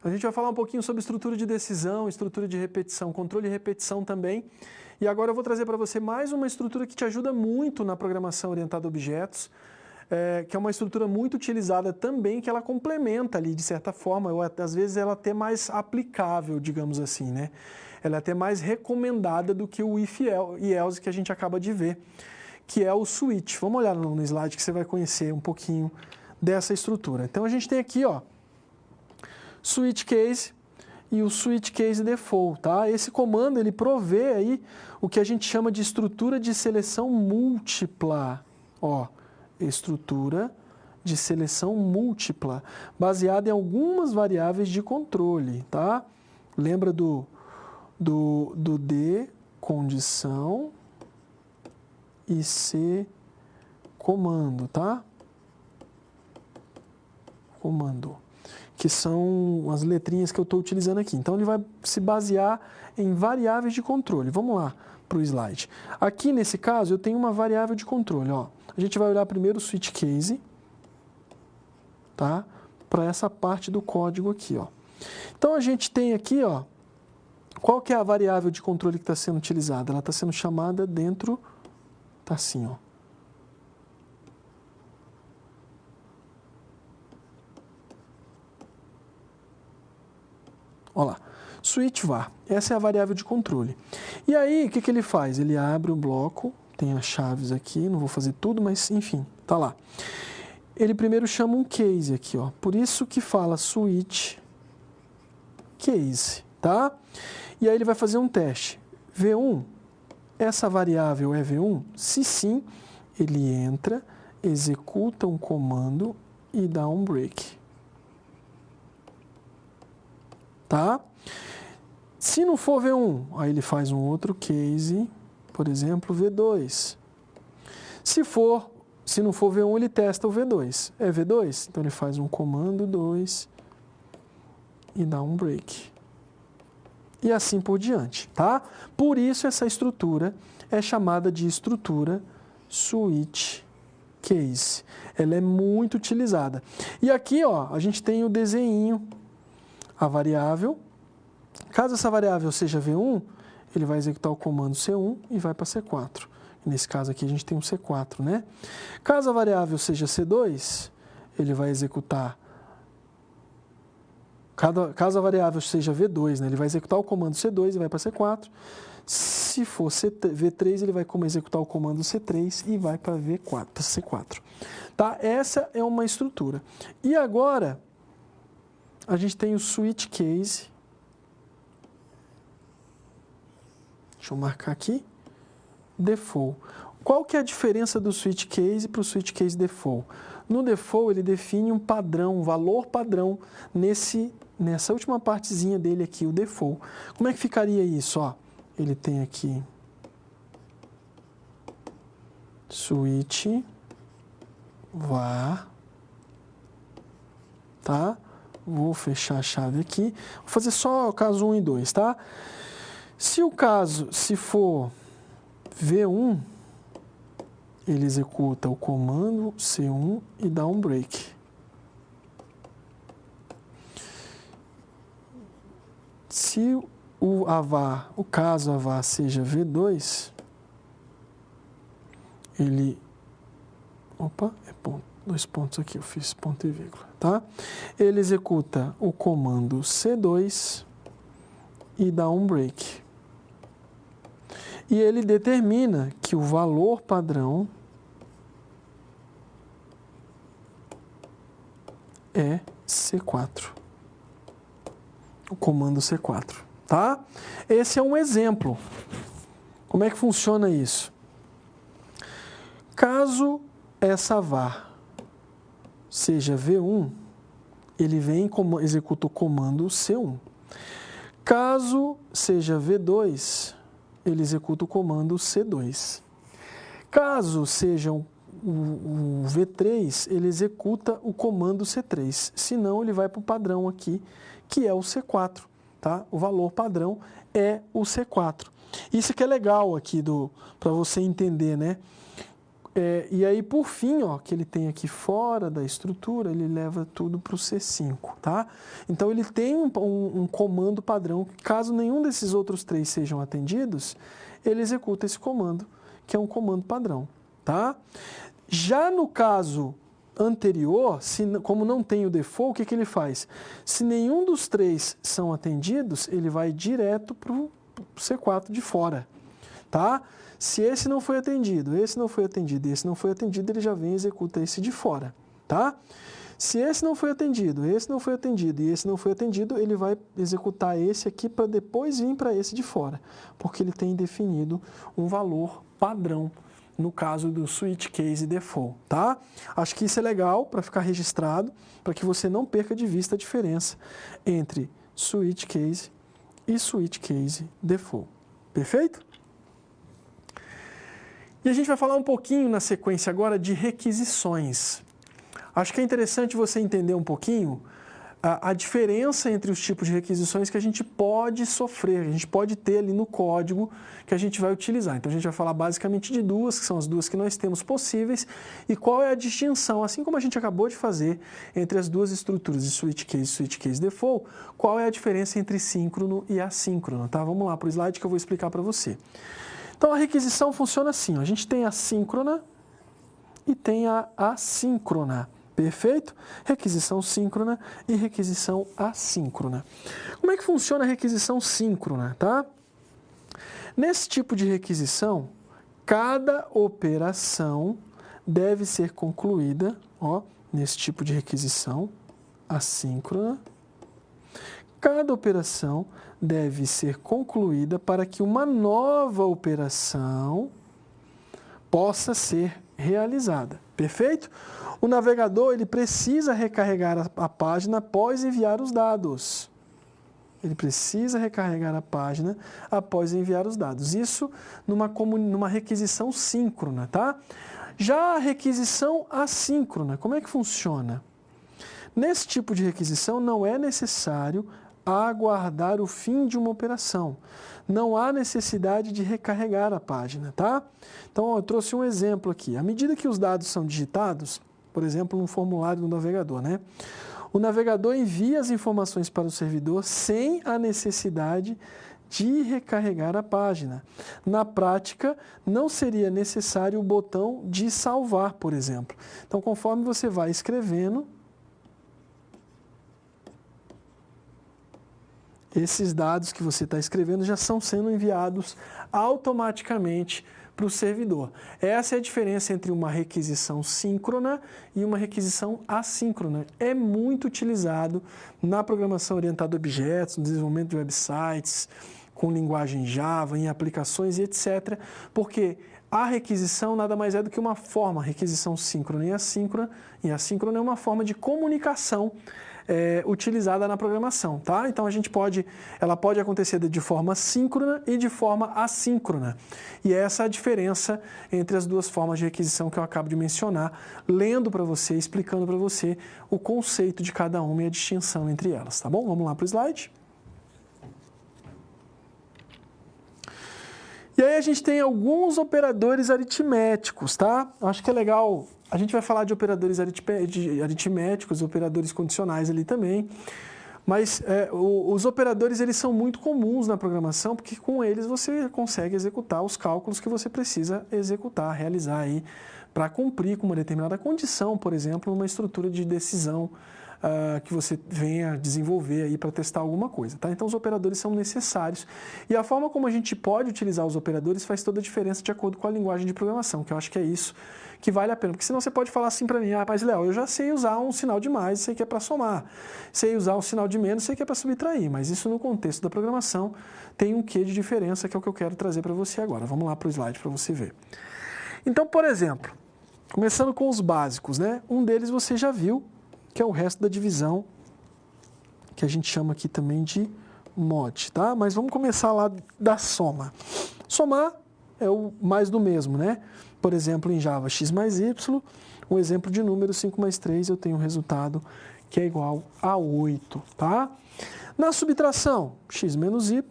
A gente vai falar um pouquinho sobre estrutura de decisão, estrutura de repetição, controle e repetição também. E agora eu vou trazer para você mais uma estrutura que te ajuda muito na programação orientada a objetos, que é uma estrutura muito utilizada também, que ela complementa ali de certa forma, ou às vezes ela é até mais aplicável, digamos assim, né? Ela é até mais recomendada do que o if e else que a gente acaba de ver, que é o switch. Vamos olhar no slide que você vai conhecer um pouquinho dessa estrutura. Então a gente tem aqui, ó, switch case e o switch case default, tá? Esse comando ele provê aí o que a gente chama de estrutura de seleção múltipla, ó, estrutura de seleção múltipla, baseada em algumas variáveis de controle, tá? Lembra do D condição e C comando, tá? Comando, que são as letrinhas que eu estou utilizando aqui. Então, ele vai se basear em variáveis de controle. Vamos lá para o slide. Aqui, nesse caso, eu tenho uma variável de controle. Ó. A gente vai olhar primeiro o switch case, tá? Para essa parte do código aqui. Ó. Então, a gente tem aqui, ó, qual que é a variável de controle que está sendo utilizada? Ela está sendo chamada dentro, tá assim, ó. Olha lá, switch var, essa é a variável de controle. E aí, o que ele faz? Ele abre o bloco, tem as chaves aqui, não vou fazer tudo, mas enfim, tá lá. Ele primeiro chama um case aqui, ó, por isso que fala switch case, tá? E aí ele vai fazer um teste. V1, essa variável é V1? Se sim, ele entra, executa um comando e dá um break. Tá? Se não for V1, aí ele faz um outro case, por exemplo, V2. Se não for V1, ele testa o V2. É V2? Então ele faz um comando 2 e dá um break. E assim por diante, tá? Por isso essa estrutura é chamada de estrutura switch case. Ela é muito utilizada. E aqui, ó, a gente tem o desenho, a variável. Caso essa variável seja V1, ele vai executar o comando C1 e vai para C4. E nesse caso aqui a gente tem um C4, né? Caso a variável seja C2, ele vai executar... Caso a variável seja V2, né, ele vai executar o comando C2 e vai para C4. Se for V3, ele vai executar o comando C3 e vai para V4, para C4. Tá? Essa é uma estrutura. E agora... a gente tem o switch case. Deixa eu marcar aqui. Default. Qual que é a diferença do switch case para o switch case default? No default, ele define um padrão, um valor padrão nessa última partezinha dele aqui, o default. Como é que ficaria isso? Ó, ele tem aqui switch var, tá? Vou fechar a chave aqui. Vou fazer só o caso 1 e 2, tá? Se for V1, ele executa o comando C1 e dá um break. Se o caso var seja V2, ele... Opa, é ponto. 2 pontos aqui, eu fiz ponto e vírgula, tá? Ele executa o comando C2 e dá um break. E ele determina que o valor padrão é C4. O comando C4, tá? Esse é um exemplo. Como é que funciona isso? Caso essa var seja V1, ele vem e executa o comando C1. Caso seja V2, ele executa o comando C2. Caso seja o V3, ele executa o comando C3. Senão, ele vai para o padrão aqui, que é o C4. Tá? O valor padrão é o C4. Isso que é legal aqui para você entender, né? E aí, por fim, ó, que ele tem aqui fora da estrutura, ele leva tudo para o C5, tá? Então, ele tem um comando padrão, caso nenhum desses outros 3 sejam atendidos, ele executa esse comando, que é um comando padrão, tá? Já no caso anterior, como não tem o default, o que ele faz? Se nenhum dos 3 são atendidos, ele vai direto para o C4 de fora, tá? Se esse não foi atendido, esse não foi atendido e esse não foi atendido, ele já vem e executa esse de fora, tá? Se esse não foi atendido, esse não foi atendido e esse não foi atendido, ele vai executar esse aqui para depois vir para esse de fora, porque ele tem definido um valor padrão no caso do switch case default, tá? Acho que isso é legal para ficar registrado, para que você não perca de vista a diferença entre switch case e switch case default. Perfeito? E a gente vai falar um pouquinho na sequência agora de requisições. Acho que é interessante você entender um pouquinho a diferença entre os tipos de requisições que a gente pode sofrer, a gente pode ter ali no código que a gente vai utilizar. Então, a gente vai falar basicamente de duas, que são as duas que nós temos possíveis, e qual é a distinção, assim como a gente acabou de fazer entre as duas estruturas de switch case e switch case default, qual é a diferença entre síncrono e assíncrono, tá? Vamos lá para o slide que eu vou explicar para você. Então, a requisição funciona assim, ó. A gente tem a síncrona e tem a assíncrona, perfeito? Requisição síncrona e requisição assíncrona. Como é que funciona a requisição síncrona, tá? Nesse tipo de requisição, cada operação deve ser concluída, ó, nesse tipo de requisição assíncrona, cada operação deve ser concluída para que uma nova operação possa ser realizada. Perfeito? O navegador ele precisa recarregar a página após enviar os dados. Ele precisa recarregar a página após enviar os dados. Isso numa requisição síncrona, tá? Já a requisição assíncrona, como é que funciona? Nesse tipo de requisição não é necessário aguardar o fim de uma operação. Não há necessidade de recarregar a página, tá? Então, eu trouxe um exemplo aqui. À medida que os dados são digitados, por exemplo, no formulário do navegador, né? O navegador envia as informações para o servidor sem a necessidade de recarregar a página. Na prática, não seria necessário o botão de salvar, por exemplo. Então, conforme você vai escrevendo, esses dados que você está escrevendo já estão sendo enviados automaticamente para o servidor. Essa é a diferença entre uma requisição síncrona e uma requisição assíncrona. É muito utilizado na programação orientada a objetos, no desenvolvimento de websites, com linguagem Java, em aplicações e etc. Porque a requisição nada mais é do que uma forma, requisição síncrona e assíncrona é uma forma de comunicação utilizada na programação, tá? Então ela pode acontecer de forma síncrona e de forma assíncrona. E essa é a diferença entre as duas formas de requisição que eu acabo de mencionar, lendo para você, explicando para você o conceito de cada uma e a distinção entre elas, tá bom? Vamos lá para o slide. E aí a gente tem alguns operadores aritméticos, tá? Acho que é legal. A gente vai falar de operadores aritméticos, operadores condicionais ali também. Mas os operadores eles são muito comuns na programação, porque com eles você consegue executar os cálculos que você precisa executar, realizar aí para cumprir com uma determinada condição, por exemplo, uma estrutura de decisão que você venha desenvolver aí para testar alguma coisa, tá? Então os operadores são necessários e a forma como a gente pode utilizar os operadores faz toda a diferença de acordo com a linguagem de programação, que eu acho que é isso que vale a pena, porque senão você pode falar assim para mim, mas Léo, eu já sei usar um sinal de mais, sei que é para somar, sei usar um sinal de menos, sei que é para subtrair, mas isso no contexto da programação tem um quê de diferença que é o que eu quero trazer para você agora. Vamos lá para o slide para você ver. Então, por exemplo, começando com os básicos, né? Um deles você já viu, que é o resto da divisão, que a gente chama aqui também de mod, tá? Mas vamos começar lá da soma. Somar é o mais do mesmo, né? Por exemplo, em Java, x mais y, um exemplo de número, 5 mais 3, eu tenho um resultado que é igual a 8, tá? Na subtração, x menos y,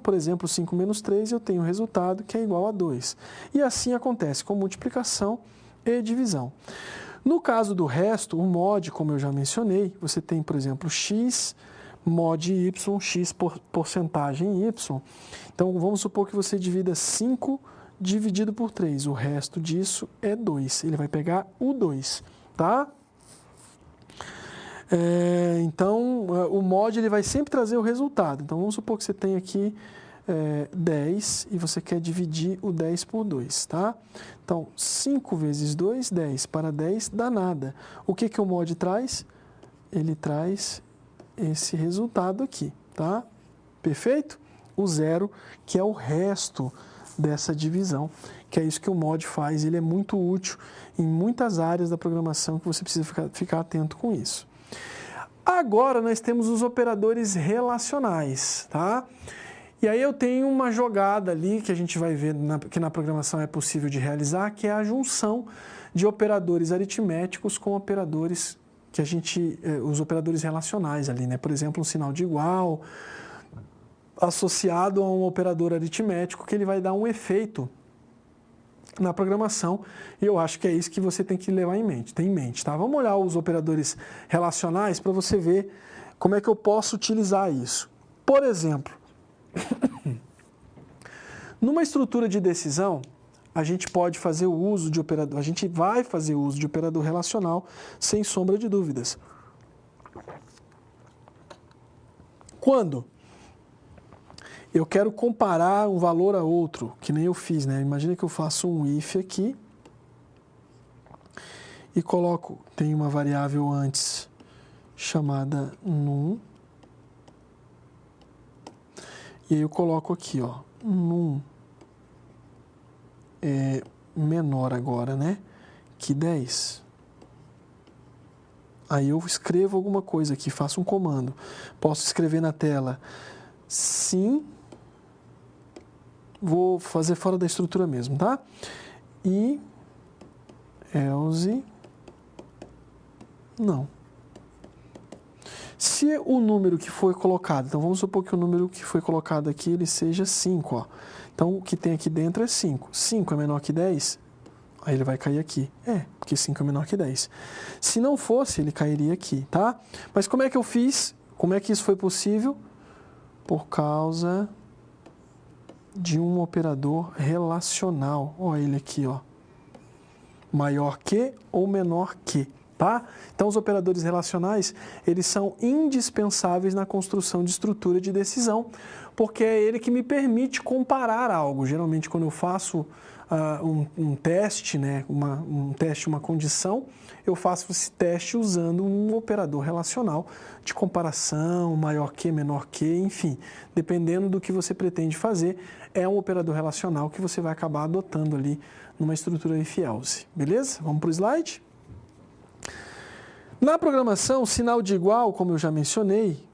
por exemplo, 5 menos 3, eu tenho um resultado que é igual a 2. E assim acontece com multiplicação e divisão. No caso do resto, o mod, como eu já mencionei, você tem, por exemplo, x mod y, x porcentagem y. Então, vamos supor que você divida 5 dividido por 3. O resto disso é 2. Ele vai pegar o 2, tá? Então, o mod ele vai sempre trazer o resultado. Então, vamos supor que você tem aqui 10 e você quer dividir o 10 por 2, tá? Então, 5 vezes 2, 10. Para 10 dá nada. O que o mod traz? Ele traz esse resultado aqui, tá? Perfeito? O zero, que é o resto dessa divisão, que é isso que o mod faz. Ele é muito útil em muitas áreas da programação que você precisa ficar atento com isso. Agora, nós temos os operadores relacionais, tá? E aí eu tenho uma jogada ali que a gente vai ver que na programação é possível de realizar, que é a junção de operadores aritméticos com operadores que os operadores relacionais ali, né? Por exemplo, um sinal de igual associado a um operador aritmético que ele vai dar um efeito na programação, e eu acho que é isso que você tem que levar em mente, tá? Vamos olhar os operadores relacionais para você ver como é que eu posso utilizar isso. Por exemplo, numa estrutura de decisão, a gente pode fazer o uso de operador, a gente vai fazer o uso de operador relacional sem sombra de dúvidas. Quando eu quero comparar um valor a outro, que nem eu fiz, né? Imagina que eu faço um if aqui e coloco, tem uma variável antes chamada num, e aí eu coloco aqui, ó, num é menor agora, né, que 10. Aí eu escrevo alguma coisa aqui, faço um comando. Posso escrever na tela sim, vou fazer fora da estrutura mesmo, tá? E else não. Se o número que foi colocado, então vamos supor que o número que foi colocado aqui ele seja 5, ó. Então o que tem aqui dentro é 5. 5 é menor que 10? Aí ele vai cair aqui. Porque 5 é menor que 10. Se não fosse, ele cairia aqui, tá? Mas como é que eu fiz? Como é que isso foi possível? Por causa de um operador relacional. Olha ele aqui, ó. Maior que ou menor que, tá? Então, os operadores relacionais, eles são indispensáveis na construção de estrutura de decisão, porque é ele que me permite comparar algo. Geralmente, quando eu faço um teste, né, uma condição, eu faço esse teste usando um operador relacional de comparação, maior que, menor que, enfim, dependendo do que você pretende fazer, é um operador relacional que você vai acabar adotando ali numa estrutura if-else, beleza? Vamos para o slide? Na programação, o sinal de igual, como eu já mencionei,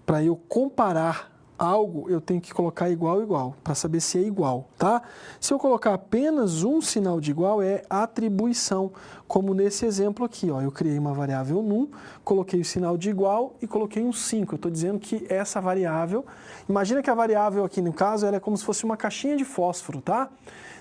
para eu comparar algo, eu tenho que colocar igual, para saber se é igual, tá? Se eu colocar apenas um sinal de igual, é atribuição, como nesse exemplo aqui, ó. Eu criei uma variável num, coloquei o sinal de igual e coloquei um 5. Eu estou dizendo que essa variável, imagina que a variável aqui no caso, ela é como se fosse uma caixinha de fósforo, tá?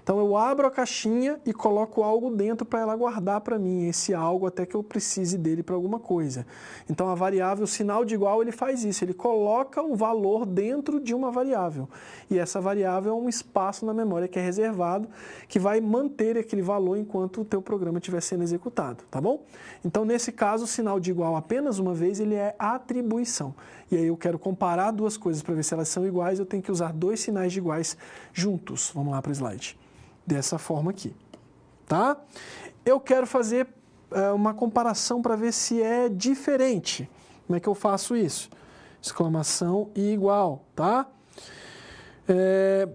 Então, eu abro a caixinha e coloco algo dentro para ela guardar para mim esse algo até que eu precise dele para alguma coisa. Então, a variável, o sinal de igual, ele faz isso. Ele coloca um valor dentro de uma variável. E essa variável é um espaço na memória que é reservado, que vai manter aquele valor enquanto o teu programa estiver sendo executado, tá bom? Então, nesse caso, o sinal de igual apenas uma vez, ele é atribuição. E aí eu quero comparar duas coisas para ver se elas são iguais, eu tenho que usar dois sinais de iguais juntos. Vamos lá para o slide. Dessa forma aqui, tá? Eu quero fazer uma comparação para ver se é diferente. Como é que eu faço isso? Exclamação e igual, tá?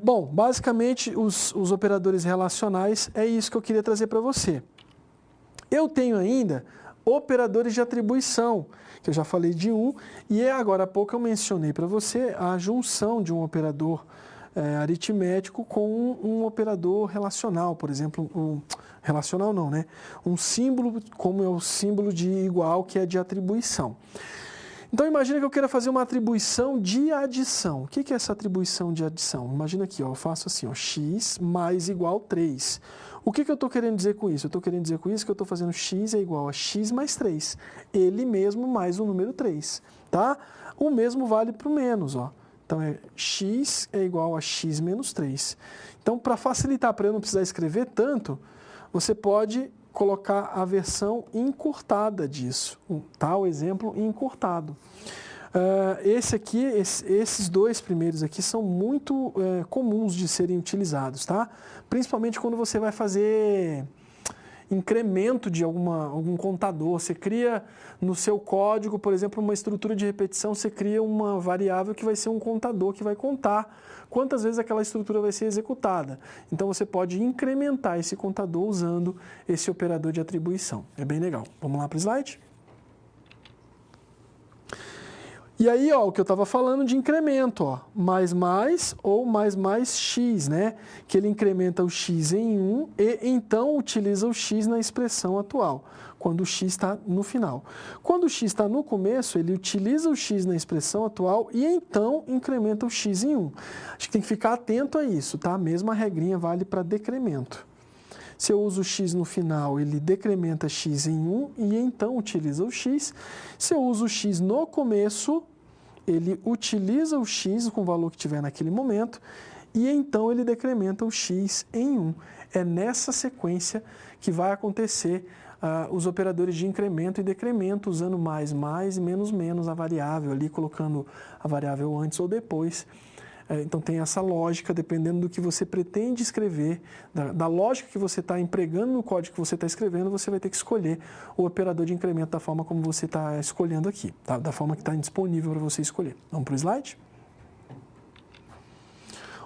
Bom, basicamente os operadores relacionais é isso que eu queria trazer para você. Eu tenho ainda operadores de atribuição, que eu já falei de um, e agora há pouco eu mencionei para você a junção de um operador aritmético com um operador relacional, por exemplo, relacional não, né? Um símbolo, como é o símbolo de igual, que é de atribuição. Então, imagina que eu queira fazer uma atribuição de adição. O que é essa atribuição de adição? Imagina aqui, ó, eu faço assim, ó, x mais igual 3. O que eu estou querendo dizer com isso? Eu estou querendo dizer com isso que eu estou fazendo x é igual a x mais 3. Ele mesmo mais o número 3, tá? O mesmo vale para o menos, ó. Então, x é igual a x menos 3. Então, para facilitar, para eu não precisar escrever tanto, você pode colocar a versão encurtada disso, tá? O exemplo encurtado. Esses dois primeiros aqui são muito comuns de serem utilizados, tá? Principalmente quando você vai fazer incremento de algum contador. Você cria no seu código, por exemplo, uma estrutura de repetição, você cria uma variável que vai ser um contador que vai contar quantas vezes aquela estrutura vai ser executada. Então, você pode incrementar esse contador usando esse operador de atribuição. É bem legal. Vamos lá para o slide? E aí, ó, o que eu estava falando de incremento, ó, mais ou mais x, né? Que ele incrementa o x em 1 e então utiliza o x na expressão atual, quando o x está no final. Quando o x está no começo, ele utiliza o x na expressão atual e então incrementa o x em 1. Acho que tem que ficar atento a isso, tá? A mesma regrinha vale para decremento. Se eu uso o x no final, ele decrementa x em 1 e então utiliza o x. Se eu uso o x no começo, ele utiliza o x com o valor que tiver naquele momento e então ele decrementa o x em 1. É nessa sequência que vai acontecer os operadores de incremento e decremento, usando mais e menos a variável ali, colocando a variável antes ou depois. Então, tem essa lógica, dependendo do que você pretende escrever, da lógica que você está empregando no código que você está escrevendo, você vai ter que escolher o operador de incremento da forma como você está escolhendo aqui, tá? Da forma que está disponível para você escolher. Vamos para o slide?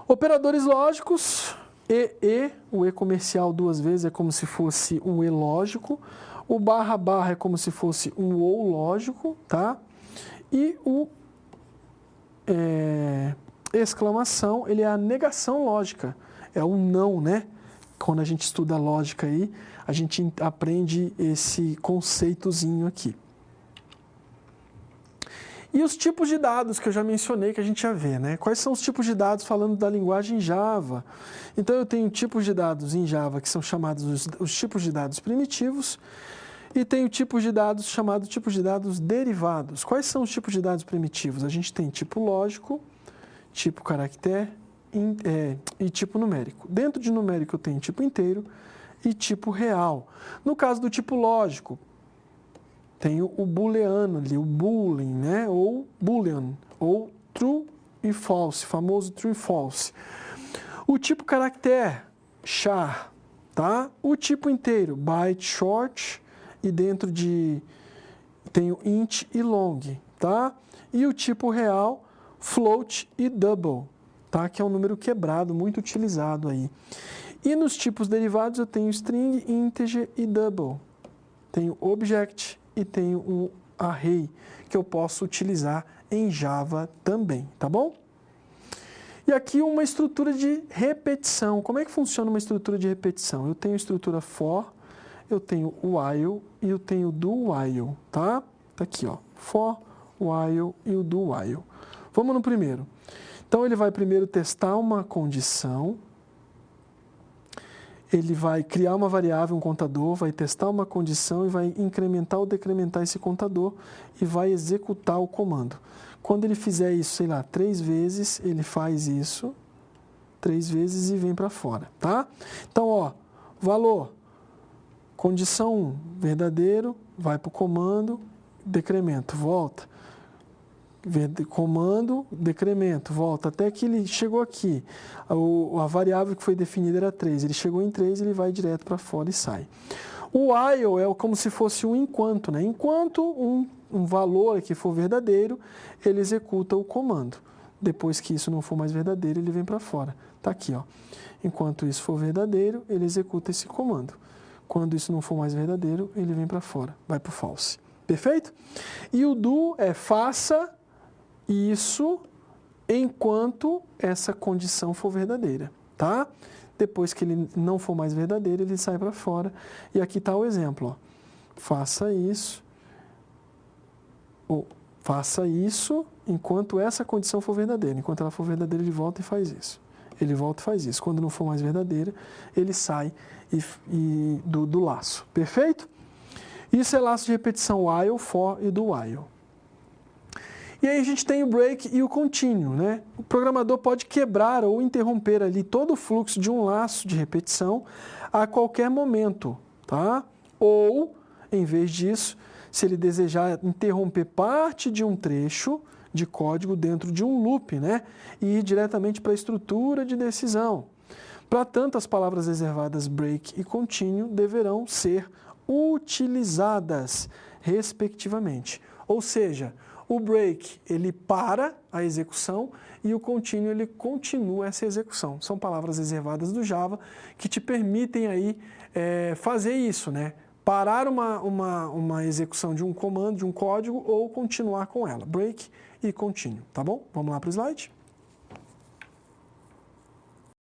Operadores lógicos, o E comercial duas vezes é como se fosse um E lógico, o barra é como se fosse um OU lógico, tá? E o exclamação, ele é a negação lógica, é o não, né? Quando a gente estuda lógica aí, a gente aprende esse conceitozinho aqui. E os tipos de dados que eu já mencionei, que a gente já vê, né? Quais são os tipos de dados falando da linguagem Java? Então, eu tenho tipos de dados em Java que são chamados os tipos de dados primitivos e tenho tipos de dados chamados tipos de dados derivados. Quais são os tipos de dados primitivos? A gente tem tipo lógico, tipo caractere e tipo numérico. Dentro de numérico eu tenho tipo inteiro e tipo real. No caso do tipo lógico, tenho o booleano ali, o boolean, né? Ou boolean, ou true e false, famoso true e false. O tipo caractere, char, tá? O tipo inteiro, byte, short, e dentro tenho int e long, tá? E o tipo real, float e double, tá? Que é um número quebrado, muito utilizado aí. E nos tipos derivados eu tenho string, integer e double. Tenho object e tenho um array, que eu posso utilizar em Java também, tá bom? E aqui uma estrutura de repetição. Como é que funciona uma estrutura de repetição? Eu tenho a estrutura for, eu tenho while e eu tenho do while, tá? Tá aqui, ó, for, while e o do while. Vamos no primeiro. Então, ele vai primeiro testar uma condição, ele vai criar uma variável, um contador, vai testar uma condição e vai incrementar ou decrementar esse contador e vai executar o comando. Quando ele fizer isso, sei lá, 3 vezes, ele faz isso 3 vezes e vem para fora, tá? Então, ó, valor, condição 1, verdadeiro, vai para o comando, decremento, volta. Comando, decremento, volta, até que ele chegou aqui. A variável que foi definida era 3. Ele chegou em 3, ele vai direto para fora e sai. O while é como se fosse um enquanto, né? Enquanto um valor que for verdadeiro, ele executa o comando. Depois que isso não for mais verdadeiro, ele vem para fora. Está aqui, ó. Enquanto isso for verdadeiro, ele executa esse comando. Quando isso não for mais verdadeiro, ele vem para fora, vai para o false. Perfeito? E o do é faça isso enquanto essa condição for verdadeira, tá? Depois que ele não for mais verdadeiro, ele sai para fora. E aqui está o exemplo, ó. Faça isso, ou faça isso enquanto essa condição for verdadeira. Enquanto ela for verdadeira, ele volta e faz isso. Ele volta e faz isso. Quando não for mais verdadeira, ele sai do laço. Perfeito? Isso é laço de repetição while, for e do while. E aí a gente tem o break e o contínuo, né? O programador pode quebrar ou interromper ali todo o fluxo de um laço de repetição a qualquer momento, tá? Ou, em vez disso, se ele desejar interromper parte de um trecho de código dentro de um loop, né? E ir diretamente para a estrutura de decisão. Para tanto, as palavras reservadas break e contínuo deverão ser utilizadas, respectivamente. Ou seja, o break, ele para a execução e o contínuo, ele continua essa execução. São palavras reservadas do Java que te permitem aí fazer isso, né? Parar uma execução de um comando, de um código, ou continuar com ela. Break e contínuo, tá bom? Vamos lá para o slide.